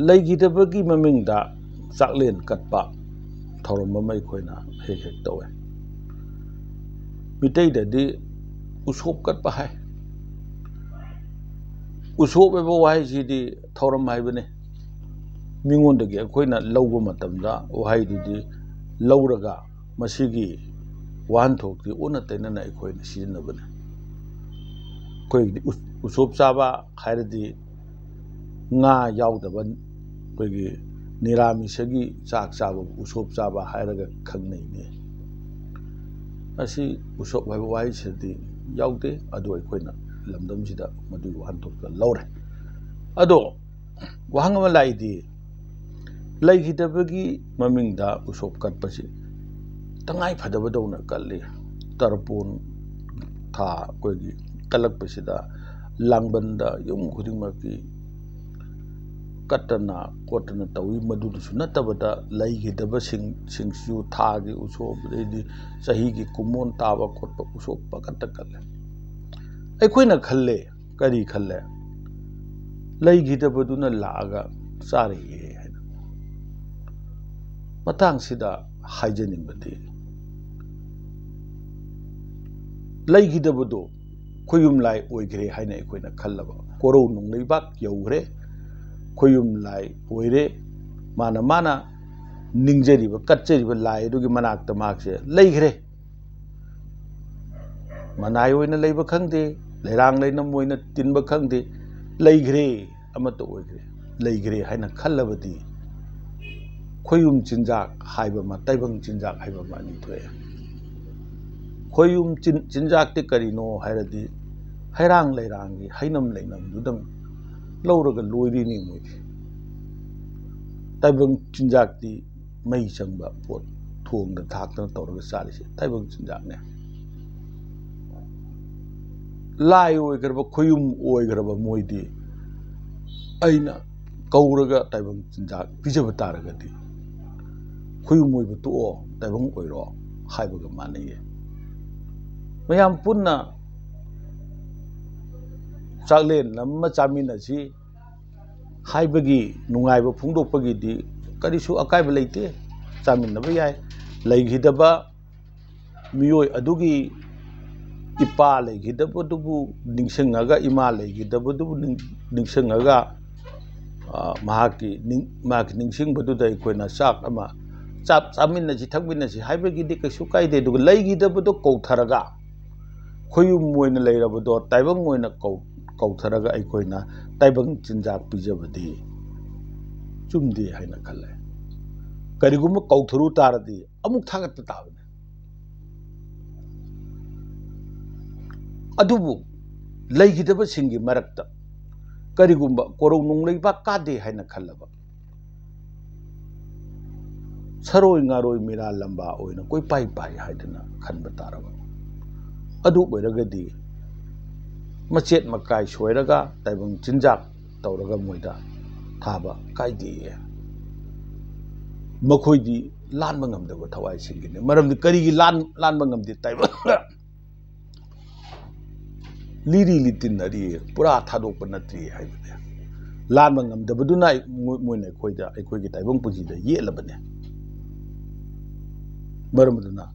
ꯂꯩꯈꯤꯗꯕꯒꯤ ꯃꯃꯤꯡꯗ ꯆꯥꯛꯂꯦꯟ ꯀꯠꯄ ꯊꯧꯔꯝ ꯑꯃ ꯑꯩꯈꯣꯏꯅ ꯍꯦꯛ ꯍꯦꯛ ꯇꯧꯋꯦ ꯃꯤꯇꯩꯗꯗꯤ ꯎꯁꯣꯞ ꯀꯠꯄ ꯍꯥꯏ ꯎꯁꯣꯞ ꯍꯥꯏꯕ ꯋꯥꯍꯩꯁꯤꯗꯤ ꯊꯧꯔꯝ ꯍꯥꯏꯕꯅꯤ ꯃꯤꯉꯣꯟꯗꯒꯤ ꯑꯩꯈꯣꯏꯅ ꯂꯧꯕ ꯃꯇꯝꯗ ꯋꯥꯍꯩꯗꯨꯗꯤ ꯂꯧꯔꯒ ꯃꯁꯤꯒꯤ ꯋꯥꯍꯟꯊꯣꯛꯇꯤ ꯑꯣꯟꯅ ꯇꯩꯅꯅ ꯑꯩꯈꯣꯏꯅ ꯁꯤꯖꯤꯟꯅꯕꯅꯤ ꯑꯩꯈꯣꯏꯒꯤꯗꯤ ꯎꯁꯣꯞ ꯆꯥꯕ ꯍꯥꯏꯔꯗꯤ ꯉꯥ ꯌꯥꯎꯗꯕ ꯑꯩꯈꯣꯏꯒꯤ ꯅꯤꯔꯥꯃꯤꯁꯒꯤ ꯆꯥꯛ ꯆꯥꯕ ꯎꯁꯣꯞ ꯆꯥꯕ ꯍꯥꯏꯔꯒ ꯈꯪꯅꯩꯅꯤ ꯑꯁꯤ ꯎꯁꯣꯞ ꯍꯥꯏꯕ ꯋꯥꯍꯩꯁꯤꯗꯤ ꯌꯥꯎꯗꯦ ꯑꯗꯨ ꯑꯩꯈꯣꯏꯅ ꯂꯝꯗꯝꯁꯤꯗ ꯃꯗꯨꯒꯤ ꯋꯥꯍꯟꯊꯣꯛꯇ ꯂꯧꯔꯦ ꯑꯗꯣ ꯋꯥꯍꯪ ꯑꯃ ꯂꯥꯛꯏꯗꯤ ꯂꯩꯈꯤꯗꯕꯒꯤ ꯃꯃꯤꯡꯗ ꯎꯁꯣꯞ ꯀꯠꯄꯁꯤ ꯇꯉꯥꯏ ꯐꯗꯕꯗꯧꯅ ꯀꯠꯂꯤ ꯇꯔꯄꯣꯟ ꯊꯥ ꯑꯩꯈꯣꯏꯒꯤ ꯀꯠꯂꯛꯄꯁꯤꯗ ꯂꯥꯡꯕꯟꯗ ꯌꯨꯝ ꯈꯨꯗꯤꯡꯃꯛꯀꯤ ꯀꯠꯇꯅ ꯈꯣꯠꯇꯅ ꯇꯧꯏ ꯃꯗꯨꯗꯁꯨ ꯅꯠꯇꯕꯗ ꯂꯩꯈꯤꯗꯕꯁꯤꯡꯁꯤꯁꯨ ꯊꯥꯒꯤ ꯎꯁꯣꯞ ꯑꯗꯩꯗꯤ ꯆꯍꯤꯒꯤ ꯀꯨꯝꯑꯣꯟ ꯇꯥꯕ ꯈꯣꯠꯄ ꯎꯁꯣꯞ ꯄꯪꯀꯠꯇ ꯀꯠꯂꯦ ꯑꯩꯈꯣꯏꯅ ꯈꯜꯂꯦ ꯀꯔꯤ ꯈꯜꯂꯦ ꯂꯩꯈꯤꯗꯕꯗꯨꯅ ꯂꯥꯛꯑꯒ ꯆꯥꯔꯛꯑꯦ ꯍꯥꯏꯅ ꯃꯇꯥꯡꯁꯤꯗ ꯍꯥꯏꯖꯅꯤꯡꯕꯗꯤ ꯂꯩꯈꯤꯗꯕꯗꯣ ꯈꯣꯏꯌꯨꯝ ꯂꯥꯏ ꯑꯣꯏꯈ꯭ꯔꯦ ꯍꯥꯏꯅ ꯑꯩꯈꯣꯏꯅ ꯈꯜꯂꯕ ꯀꯣꯔꯧ ꯅꯨꯡꯂꯩꯕꯥꯛ ꯌꯧꯈ꯭ꯔꯦ ꯈꯣꯏꯌꯨꯝ ꯂꯥꯏ ꯑꯣꯏꯔꯦ ꯃꯥꯅ ꯅꯤꯡꯖꯔꯤꯕ ꯀꯠꯆꯔꯤꯕ ꯂꯥꯏ ꯑꯗꯨꯒꯤ ꯃꯅꯥꯛꯇ ꯃꯍꯥꯛꯁꯦ ꯂꯩꯈ꯭ꯔꯦ ꯃꯅꯥꯏ ꯑꯣꯏꯅ ꯂꯩꯕ ꯈꯪꯗꯦ ꯂꯩꯔꯥꯡ ꯂꯩꯅꯝ ꯑꯣꯏꯅ ꯇꯤꯟꯕ ꯈꯪꯗꯦ ꯂꯩꯈ꯭ꯔꯦ ꯑꯃꯠꯇ ꯑꯣꯏꯈ꯭ꯔꯦ ꯂꯩꯈ꯭ꯔꯦ ꯍꯥꯏꯅ ꯈꯜꯂꯕꯗꯤ ꯈꯣꯏꯌꯨꯝ ꯆꯤꯟꯖꯥꯛ ꯍꯥꯏꯕ ꯑꯃ ꯇꯥꯏꯕꯪ ꯆꯤꯟꯖꯥꯛ ꯍꯥꯏꯕ ꯑꯃ ꯑꯅꯤ ꯊꯣꯛꯑꯦ ꯈꯣꯏꯌꯨꯝ ꯆꯤꯟꯖꯥꯛꯇꯤ ꯀꯔꯤꯅꯣ ꯍꯥꯏꯔꯗꯤ ꯍꯩꯔꯥꯡ ꯂꯩꯔꯥꯡꯒꯤ ꯍꯩꯅꯝ ꯂꯩꯅꯝꯗꯨꯗꯪ ꯂꯧꯔꯒ ꯂꯣꯏꯔꯤꯅꯤ ꯃꯣꯏꯗꯤ ꯇꯥꯏꯕꯪ ꯆꯤꯟꯖꯥꯛꯇꯤ ꯃꯩ ꯆꯪꯕ ꯄꯣꯠ ꯊꯣꯡꯗ ꯊꯥꯛꯇꯅ ꯇꯧꯔꯒ ꯆꯥꯔꯤꯁꯦ ꯇꯥꯏꯕꯪ ꯆꯤꯟꯖꯥꯛꯅꯦ ꯂꯥꯏ ꯑꯣꯏꯈ꯭ꯔꯕ ꯈꯣꯏꯌꯨꯝ ꯑꯣꯏꯈ꯭ꯔꯕ ꯃꯣꯏꯗꯤ ꯑꯩꯅ ꯀꯧꯔꯒ ꯇꯥꯏꯕꯪ ꯆꯤꯟꯖꯥꯛ ꯄꯤꯖꯕ ꯇꯥꯔꯒꯗꯤ ꯈꯣꯏꯌꯨꯝ ꯑꯣꯏꯕ ꯇꯣꯛꯑꯣ ꯇꯥꯏꯕꯪ ꯑꯣꯏꯔꯣ ꯍꯥꯏꯕꯒ ꯃꯥꯟꯅꯩꯌꯦ ꯃꯌꯥꯝ ꯄꯨꯟꯅ ꯆꯥꯛꯂꯦꯟ ꯑꯃ ꯆꯥꯃꯤꯟꯅꯁꯤ ꯍꯥꯏꯕꯒꯤ ꯅꯨꯡꯉꯥꯏꯕ ꯐꯣꯡꯗꯣꯛꯄꯒꯤꯗꯤ ꯀꯔꯤꯁꯨ ꯑꯀꯥꯏꯕ ꯂꯩꯇꯦ ꯆꯥꯃꯤꯟꯅꯕ ꯌꯥꯏ ꯂꯩꯈꯤꯗꯕ ꯃꯤꯑꯣꯏ ꯑꯗꯨꯒꯤ ꯏꯄꯥ ꯂꯩꯈꯤꯗꯕꯗꯨꯕꯨ ꯅꯤꯡꯁꯤꯡꯉꯒ ꯏꯃꯥ ꯂꯩꯈꯤꯗꯕꯗꯨꯕꯨ ꯅꯤꯡꯁꯤꯡꯉꯒ ꯃꯍꯥꯛꯀꯤ ꯅꯤꯡꯁꯤꯡꯕꯗꯨꯗ ꯑꯩꯈꯣꯏꯅ ꯆꯥꯛ ꯑꯃ ꯆꯥꯃꯤꯟꯅꯁꯤ ꯊꯛꯃꯤꯟꯅꯁꯤ ꯍꯥꯏꯕꯒꯤꯗꯤ ꯀꯩꯁꯨ ꯀꯥꯏꯗꯦ ꯑꯗꯨꯒ ꯂꯩꯈꯤꯗꯕꯗꯣ ꯀꯧꯊꯔꯒ ꯈꯣꯏꯌꯨꯝ ꯑꯣꯏꯅ ꯂꯩꯔꯕꯗꯣ ꯇꯥꯏꯕꯪ ꯑꯣꯏꯅ ꯀꯧꯊꯔꯒ ꯑꯩꯈꯣꯏꯅ ꯇꯥꯏꯕꯪ ꯆꯤꯟꯖꯥꯛ ꯄꯤꯖꯕꯗꯤ ꯆꯨꯝꯗꯦ ꯍꯥꯏꯅ ꯈꯜꯂꯦ ꯀꯔꯤꯒꯨꯝꯕ ꯀꯧꯊꯔꯨ ꯇꯥꯔꯗꯤ ꯑꯃꯨꯛ ꯊꯥꯒꯠꯄ ꯇꯥꯕꯅꯤ ꯑꯗꯨꯕꯨ ꯂꯩꯈꯤꯗꯕꯁꯤꯡꯒꯤ ꯃꯔꯛꯇ ꯀꯔꯤꯒꯨꯝꯕ ꯀꯣꯔꯧ ꯅꯨꯡꯂꯩꯕꯥꯛ ꯀꯥꯗꯦ ꯍꯥꯏꯅ ꯈꯜꯂꯕ ꯁꯔꯣꯏ ꯉꯥꯔꯣꯏ ꯃꯤꯔꯥ ꯂꯝꯕꯥ ꯑꯣꯏꯅ ꯀꯣꯏꯄꯥꯏ ꯄꯥꯏ ꯍꯥꯏꯗꯅ ꯈꯟꯕ ꯇꯥꯔꯕ ꯑꯗꯨ ꯑꯣꯏꯔꯒꯗꯤ ꯃꯆꯦꯠ ꯃꯀꯥꯏ ꯁꯣꯏꯔꯒ ꯇꯥꯏꯕꯪ ꯆꯤꯟꯖꯥꯛ ꯇꯧꯔꯒ ꯃꯣꯏꯗ ꯊꯥꯕ ꯀꯥꯏꯗꯦ ꯃꯈꯣꯏꯗꯤ ꯂꯥꯟꯕ ꯉꯝꯗꯕ ꯊꯋꯥꯏꯁꯤꯡꯒꯤꯅꯤ ꯃꯔꯝꯗꯤ ꯀꯔꯤꯒꯤ ꯂꯥꯟꯕ ꯉꯝꯗꯦ ꯇꯥꯏꯕꯪꯒ ꯂꯤꯔꯤ ꯂꯤꯇꯤꯟꯅꯔꯤ ꯄꯨꯔꯥ ꯊꯥꯗꯣꯛꯄ ꯅꯠꯇ꯭ꯔꯤ ꯍꯥꯏꯕꯅꯤ ꯂꯥꯟꯕ ꯉꯝꯗꯕꯗꯨꯅ ꯃꯣꯏꯅ ꯑꯩꯈꯣꯏꯒꯤ ꯇꯥꯏꯕꯪ ꯄꯨꯟꯁꯤꯗ ꯌꯦꯠꯂꯕꯅꯤ ꯃꯔꯝ ꯑꯗꯨꯅ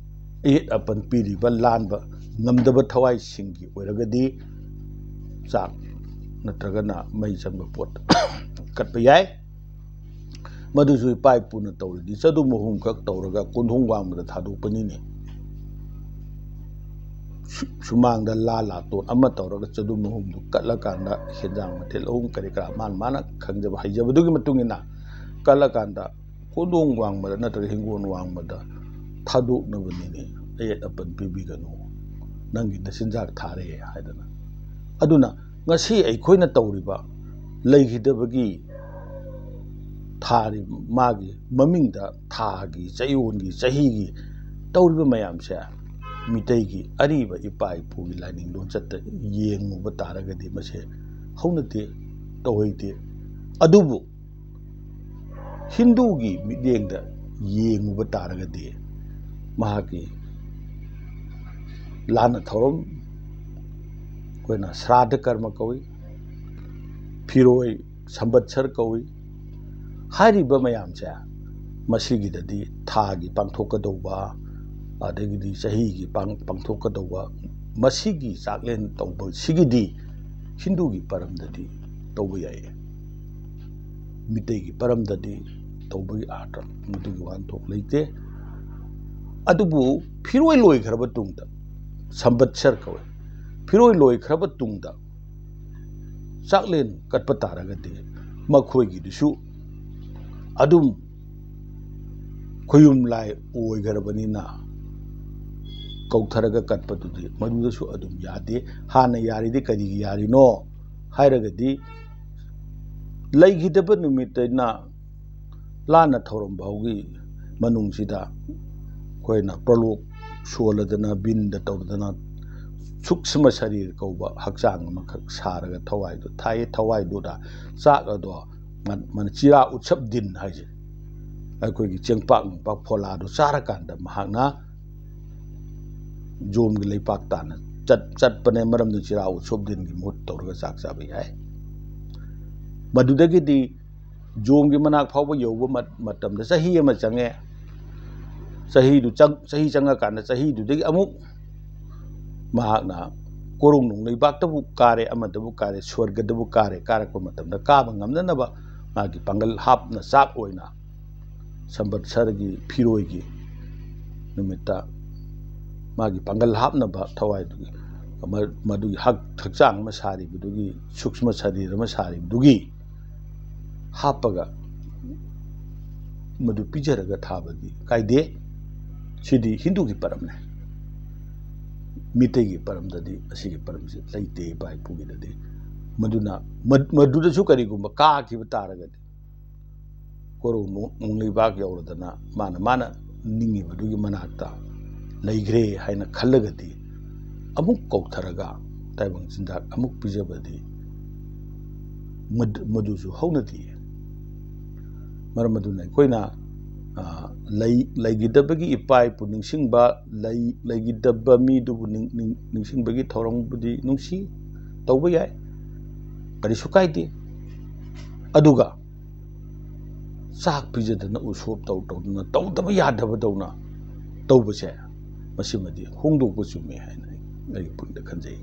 ꯑꯌꯦꯠ ꯑꯄꯟ ꯄꯤꯔꯤꯕ ꯂꯥꯟꯕ ꯉꯝꯗꯕ ꯊꯋꯥꯏꯁꯤꯡꯒꯤ ꯑꯣꯏꯔꯒꯗꯤ ꯆꯥꯛ ꯅꯠꯇ꯭ꯔꯒꯅ ꯃꯩ ꯆꯪꯕ ꯄꯣꯠ ꯀꯠꯄ ꯌꯥꯏ ꯃꯗꯨꯁꯨ ꯏꯄꯥ ꯏꯄꯨꯅ ꯇꯧꯔꯗꯤ ꯆꯗꯨ ꯃꯍꯨꯝꯈꯛ ꯇꯧꯔꯒ ꯀꯣꯟꯊꯣꯡ ꯋꯥꯡꯃꯗ ꯊꯥꯗꯣꯛꯄꯅꯤꯅꯦ ꯁꯨꯃꯥꯡꯗ ꯂꯥꯇꯣꯟ ꯑꯃ ꯇꯧꯔꯒ ꯆꯗꯨ ꯃꯍꯨꯝꯗꯨ ꯀꯠꯂꯀꯥꯟꯗ ꯍꯦꯟꯖꯥꯡ ꯃꯊꯦꯜ ꯑꯍꯨꯝ ꯀꯔꯤ ꯀꯔꯥ ꯃꯥꯅ ꯈꯪꯖꯕ ꯍꯩꯖꯕꯗꯨꯒꯤ ꯃꯇꯨꯡ ꯏꯟꯅ ꯀꯠꯂꯀꯥꯟꯗ ꯀꯣꯟꯊꯣꯡ ꯋꯥꯡꯃꯗ ꯅꯠꯇ꯭ꯔꯒ ꯍꯤꯡꯒꯣꯜ ꯋꯥꯡꯃꯗ ꯊꯥꯗꯣꯛꯅꯕꯅꯤꯅꯦ ꯑꯌꯦꯠ ꯑꯄꯟ ꯄꯤꯕꯤꯒꯅꯨ ꯅꯪꯒꯤ ꯅꯆꯤꯟꯖꯥꯛ ꯊꯥꯔꯦ ꯍꯥꯏꯗꯅ ꯑꯗꯨꯅ ꯉꯁꯤ ꯑꯩꯈꯣꯏꯅ ꯇꯧꯔꯤꯕ ꯂꯩꯈꯤꯗꯕꯒꯤ ꯊꯥꯔꯤꯕ ꯃꯥꯒꯤ ꯃꯃꯤꯡꯗ ꯊꯥꯒꯤ ꯆꯌꯣꯜꯒꯤ ꯆꯍꯤꯒꯤ ꯇꯧꯔꯤꯕ ꯃꯌꯥꯝꯁꯦ ꯃꯤꯇꯩꯒꯤ ꯑꯔꯤꯕ ꯏꯄꯥ ꯏꯄꯨꯒꯤ ꯂꯥꯏꯅꯤꯡ ꯂꯣꯟꯆꯠꯇ ꯌꯦꯡꯉꯨꯕ ꯇꯥꯔꯒꯗꯤ ꯃꯁꯤ ꯍꯧꯅꯗꯦ ꯇꯧꯍꯩꯗꯦ ꯑꯗꯨꯕꯨ ꯍꯤꯟꯗꯨꯒꯤ ꯃꯤꯠꯌꯦꯡꯗ ꯌꯦꯡꯉꯨꯕ ꯇꯥꯔꯒꯗꯤ ꯃꯍꯥꯛꯀꯤ ꯂꯥꯟꯅ ꯊꯧꯔꯝ ꯑꯩꯈꯣꯏꯅ ꯁ꯭ꯔꯥꯗ ꯀꯔꯃ ꯀꯧꯏ ꯐꯤꯔꯣꯏ ꯁꯝꯕꯠꯁꯔ ꯀꯧꯏ ꯍꯥꯏꯔꯤꯕ ꯃꯌꯥꯝꯁꯦ ꯃꯁꯤꯒꯤꯗꯗꯤ ꯊꯥꯒꯤ ꯄꯥꯡꯊꯣꯛꯀꯗꯧꯕ ꯑꯗꯒꯤꯗꯤ ꯆꯍꯤꯒꯤ ꯄꯥꯡꯊꯣꯛꯀꯗꯧꯕ ꯃꯁꯤꯒꯤ ꯆꯥꯛꯂꯦꯟ ꯇꯧꯕꯁꯤꯒꯤꯗꯤ ꯍꯤꯟꯗꯨꯒꯤ ꯄꯔꯝꯗꯗꯤ ꯇꯧꯕ ꯌꯥꯏ, ꯃꯤꯇꯩꯒꯤ ꯄꯔꯝꯗꯗꯤ ꯇꯧꯕꯒꯤ ꯑꯥꯔꯊ ꯃꯗꯨꯒꯤ ꯋꯥꯍꯟꯊꯣꯛ ꯂꯩꯇꯦ꯫ ꯑꯗꯨꯕꯨ ꯐꯤꯔꯣꯏ ꯂꯣꯏꯈ꯭ꯔꯕ ꯇꯨꯡꯗ ꯁꯝꯕꯠꯁꯔ ꯀꯧꯏ, ꯐꯤꯔꯣꯏ ꯂꯣꯏꯈ꯭ꯔꯕ ꯇꯨꯡꯗ ꯆꯥꯛꯂꯦꯟ ꯀꯠꯄ ꯇꯥꯔꯒꯗꯤ ꯃꯈꯣꯏꯒꯤꯗꯨꯁꯨ ꯑꯗꯨꯝ ꯈꯨꯌꯨꯝ ꯂꯥꯏ ꯑꯣꯏꯈ꯭ꯔꯕꯅꯤꯅ ꯀꯧꯊꯔꯒ ꯀꯠꯄꯗꯨꯗꯤ ꯃꯗꯨꯗꯁꯨ ꯑꯗꯨꯝ ꯌꯥꯗꯦ꯫ ꯍꯥꯟꯅ ꯌꯥꯔꯤꯗꯤ ꯀꯔꯤꯒꯤ ꯌꯥꯔꯤꯅꯣ ꯍꯥꯏꯔꯒꯗꯤ ꯂꯩꯈꯤꯗꯕ ꯅꯨꯃꯤꯠꯇꯩꯅ ꯂꯥꯟꯅ ꯊꯧꯔꯝ ꯐꯥꯎꯒꯤ ꯃꯅꯨꯡꯁꯤꯗ ꯑꯩꯈꯣꯏꯅ ꯄ꯭ꯔꯂꯣꯛ ꯁꯣꯜꯂꯗꯅ ꯕꯤꯟꯗ ꯇꯧꯗꯅ ꯁꯨꯛꯁꯃ ꯁꯔꯤꯔ ꯀꯧꯕ ꯍꯛꯆꯥꯡ ꯑꯃꯈꯛ ꯁꯥꯔꯒ ꯊꯋꯥꯏꯗꯣ ꯊꯥꯏꯌꯦ, ꯊꯋꯥꯏꯗꯨꯗ ꯆꯥꯛ ꯑꯗꯣ ꯆꯤꯔꯥ ꯎꯠꯁꯞ ꯗꯤꯟ ꯍꯥꯏꯁꯦ ꯑꯩꯈꯣꯏꯒꯤ ꯆꯦꯡꯄꯥꯛ ꯅꯨꯡꯄꯥꯛ ꯐꯣꯂꯥꯗꯣ ꯆꯥꯔꯀꯥꯟꯗ ꯃꯍꯥꯛꯅ ꯖꯣꯝꯒꯤ ꯂꯩꯄꯥꯛ ꯇꯥꯅ ꯆꯠꯄꯅꯦ, ꯃꯔꯝꯗꯤ ꯆꯤꯔꯥ ꯎꯠꯁꯞ ꯗꯤꯟꯒꯤ ꯃꯍꯨꯠ ꯇꯧꯔꯒ ꯆꯥꯛ ꯆꯥꯕ ꯌꯥꯏ꯫ ꯃꯗꯨꯗꯒꯤꯗꯤ ꯖꯣꯝꯒꯤ ꯃꯅꯥꯛ ꯐꯥꯎꯕ ꯌꯧꯕ ꯃꯇꯝꯗ ꯆꯍꯤ ꯑꯃ ꯆꯪꯉꯦ, ꯆꯍꯤ ꯆꯪꯉꯀꯥꯟꯗ ꯆꯍꯤꯗꯨꯗꯒꯤ ꯑꯃꯨꯛ ꯃꯍꯥꯛꯅ ꯀꯣꯔꯣꯡ ꯅꯨꯡꯂꯩꯕꯥꯛꯇꯕꯨ ꯀꯥꯔꯦ, ꯑꯃꯗꯕꯨ ꯀꯥꯔꯦ, ꯁ꯭ꯋꯔꯒꯗꯕꯨ ꯀꯥꯔꯦ, ꯀꯥꯔꯛꯄ ꯃꯇꯝꯗ ꯀꯥꯕ ꯉꯝꯅꯅꯕ ꯃꯥꯒꯤ ꯄꯥꯡꯒꯜ ꯍꯥꯞꯅ ꯆꯥꯛ ꯑꯣꯏꯅ ꯁꯝꯕꯠꯁꯔꯒꯤ ꯐꯤꯔꯣꯏꯒꯤ ꯅꯨꯃꯤꯠꯇ ꯃꯥꯒꯤ ꯄꯥꯡꯒꯜ ꯍꯥꯞꯅꯕ ꯊꯋꯥꯏꯗꯨꯒꯤ ꯃꯗꯨꯒꯤ ꯍꯛꯆꯥꯡ ꯑꯃ ꯁꯥꯔꯤꯕꯗꯨꯒꯤ ꯁꯨꯛꯁꯃ ꯁꯔꯤꯔ ꯑꯃ ꯁꯥꯔꯤꯕꯗꯨꯒꯤ ꯍꯥꯞꯄꯒ ꯃꯗꯨ ꯄꯤꯖꯔꯒ ꯊꯥꯕꯗꯤ ꯀꯥꯏꯗꯦ꯫ ꯁꯤꯗꯤ ꯍꯤꯟꯗꯨꯒꯤ ꯄꯔꯝꯅꯦ, ꯃꯤꯇꯩꯒꯤ ꯄꯔꯝꯗꯗꯤ ꯑꯁꯤꯒꯤ ꯄꯔꯝꯁꯤ ꯂꯩꯇꯦ ꯏꯄꯥ ꯏꯄꯨꯒꯤꯗꯗꯤ꯫ ꯃꯗꯨꯗꯁꯨ ꯀꯔꯤꯒꯨꯝꯕ ꯀꯥꯈꯤꯕ ꯇꯥꯔꯒꯗꯤ ꯀꯣꯔꯣꯡ ꯅꯨꯡꯂꯩꯕꯥꯛ ꯌꯧꯔꯗꯅ ꯃꯥꯅ ꯅꯤꯡꯉꯤꯕꯗꯨꯒꯤ ꯃꯅꯥꯛꯇ ꯂꯩꯈ꯭ꯔꯦ ꯍꯥꯏꯅ ꯈꯜꯂꯒꯗꯤ ꯑꯃꯨꯛ ꯀꯧꯊꯔꯒ ꯇꯥꯏꯕꯪ ꯆꯤꯟꯖꯥꯛ ꯑꯃꯨꯛ ꯄꯤꯖꯕꯗꯤ ꯃꯗꯨꯁꯨ ꯍꯧꯅꯗꯦ꯫ ꯃꯔꯝ ꯑꯗꯨꯅ ꯑꯩꯈꯣꯏꯅ ꯂꯩꯈꯤꯗꯕꯒꯤ ꯏꯄꯥ ꯏꯄꯨ ꯅꯤꯡꯁꯤꯡꯕ, ꯂꯩꯈꯤꯗꯕ ꯃꯤꯗꯨꯕꯨ ꯅꯤꯡꯁꯤꯡꯕꯒꯤ ꯊꯧꯔꯝꯕꯨꯗꯤ ꯅꯨꯡꯁꯤ, ꯇꯧꯕ ꯌꯥꯏ, ꯀꯔꯤꯁꯨ ꯀꯥꯏꯗꯦ꯫ ꯑꯗꯨꯒ ꯆꯥꯛ ꯄꯤꯖꯗꯅ ꯎꯁꯣꯞ ꯇꯧꯗꯅ ꯇꯧꯗꯕ ꯌꯥꯗꯕꯗꯧꯅ ꯇꯧꯕꯁꯦ ꯃꯁꯤꯃꯗꯤ ꯍꯣꯡꯗꯣꯛꯄ ꯆꯨꯝꯃꯦ ꯍꯥꯏꯅ ꯑꯩꯒꯤ ꯄꯨꯛꯅꯤꯡꯗ ꯈꯟꯖꯩ꯫